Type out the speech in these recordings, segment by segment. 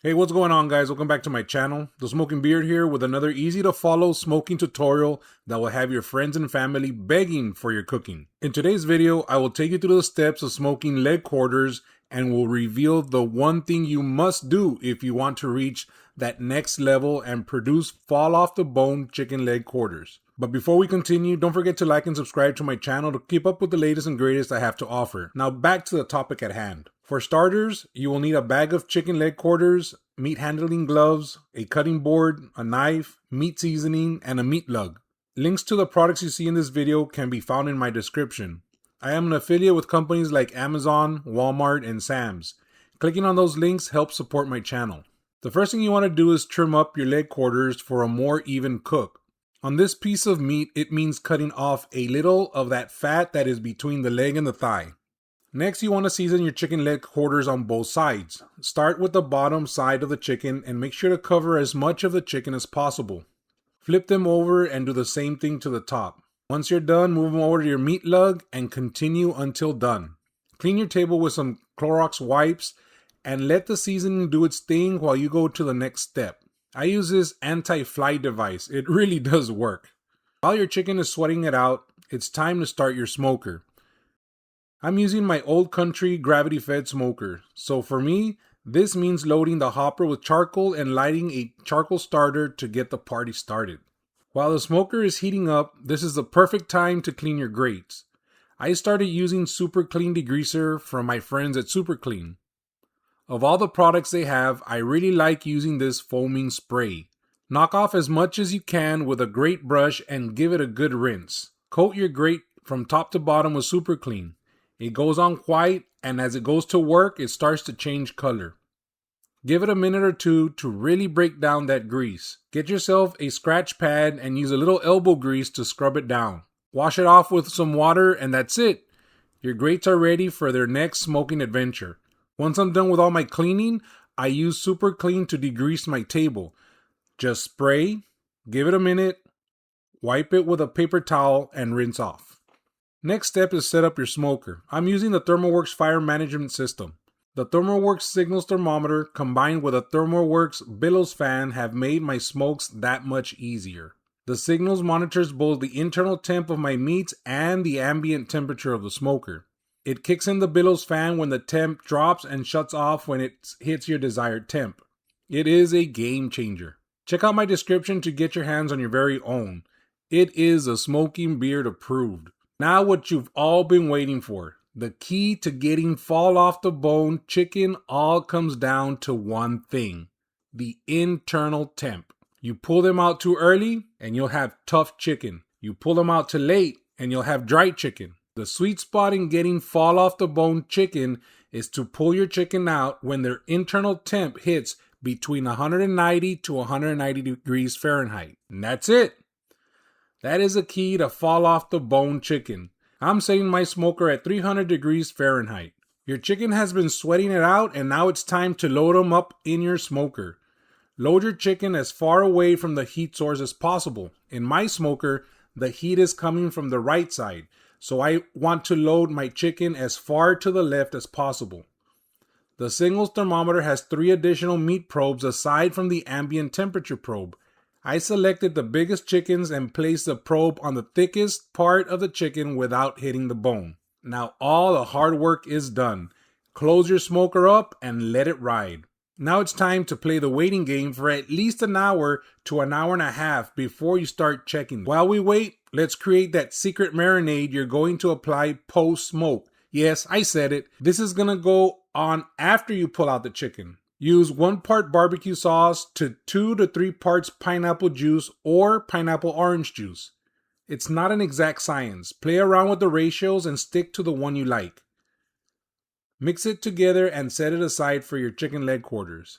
Hey, what's going on, guys? Welcome back to my channel. The Smoking Beard here with another easy to follow smoking tutorial that will have your friends and family begging for your cooking. In today's video, I will take you through the steps of smoking leg quarters and will reveal the one thing you must do if you want to reach that next level and produce fall off the bone chicken leg quarters. But before we continue, don't forget to like and subscribe to my channel to keep up with the latest and greatest I have to offer. Now back to the topic at hand. For starters, you will need a bag of chicken leg quarters, meat handling gloves, a cutting board, a knife, meat seasoning, and a meat lug. Links to the products you see in this video can be found in my description. I am an affiliate with companies like Amazon, Walmart, and Sam's. Clicking on those links helps support my channel. The first thing you want to do is trim up your leg quarters for a more even cook. On this piece of meat, it means cutting off a little of that fat that is between the leg and the thigh. Next, you want to season your chicken leg quarters on both sides. Start with the bottom side of the chicken and make sure to cover as much of the chicken as possible. Flip them over and do the same thing to the top. Once you're done, move them over to your meat lug and continue until done. Clean your table with some Clorox wipes and let the seasoning do its thing while you go to the next step. I use this anti-fly device. It really does work. While your chicken is sweating it out, it's time to start your smoker. I'm using my Old Country gravity-fed smoker, so for me, this means loading the hopper with charcoal and lighting a charcoal starter to get the party started. While the smoker is heating up, this is the perfect time to clean your grates. I started using Super Clean Degreaser from my friends at Super Clean. Of all the products they have, I really like using this foaming spray. Knock off as much as you can with a grate brush and give it a good rinse. Coat your grate from top to bottom with Super Clean. It goes on white, and as it goes to work, it starts to change color. Give it a minute or two to really break down that grease. Get yourself a scratch pad and use a little elbow grease to scrub it down. Wash it off with some water, and that's it. Your grates are ready for their next smoking adventure. Once I'm done with all my cleaning, I use Super Clean to degrease my table. Just spray, give it a minute, wipe it with a paper towel, and rinse off. Next step is set up your smoker. I'm using the ThermoWorks fire management system. The ThermoWorks signals thermometer combined with a ThermoWorks Billows fan have made my smokes that much easier. The signals monitors both the internal temp of my meats and the ambient temperature of the smoker. It kicks in the Billows fan when the temp drops and shuts off when it hits your desired temp. It is a game changer. Check out my description to get your hands on your very own. It is a Smoking Beard approved. Now what you've all been waiting for. The key to getting fall off the bone chicken all comes down to one thing. The internal temp. You pull them out too early and you'll have tough chicken. You pull them out too late and you'll have dry chicken. The sweet spot in getting fall off the bone chicken is to pull your chicken out when their internal temp hits between 190 to 190 degrees Fahrenheit. And that's it. That is a key to fall off the bone chicken. I'm setting my smoker at 300 degrees Fahrenheit. Your chicken has been sweating it out and now it's time to load them up in your smoker. Load your chicken as far away from the heat source as possible. In my smoker, the heat is coming from the right side, so I want to load my chicken as far to the left as possible. The signals thermometer has 3 additional meat probes aside from the ambient temperature probe. I selected the biggest chickens and placed the probe on the thickest part of the chicken without hitting the bone. Now all the hard work is done. Close your smoker up and let it ride. Now it's time to play the waiting game for at least an hour to an hour and a half before you start checking. While we wait, let's create that secret marinade you're going to apply post-smoke. Yes, I said it. This is going to go on after you pull out the chicken. Use 1 part barbecue sauce to 2 to 3 parts pineapple juice or pineapple orange juice. It's not an exact science. Play around with the ratios and stick to the one you like. Mix it together and set it aside for your chicken leg quarters.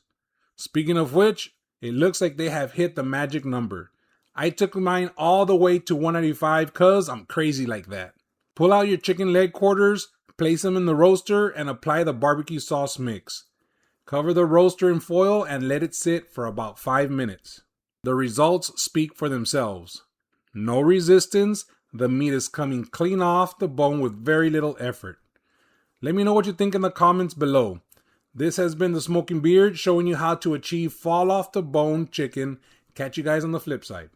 Speaking of which, it looks like they have hit the magic number. I took mine all the way to 195 cause I'm crazy like that. Pull out your chicken leg quarters, place them in the roaster and apply the barbecue sauce mix. Cover the roaster in foil and let it sit for about 5 minutes. The results speak for themselves. No resistance, the meat is coming clean off the bone with very little effort. Let me know what you think in the comments below. This has been the Smoking Beard, showing you how to achieve fall off the bone chicken. Catch you guys on the flip side.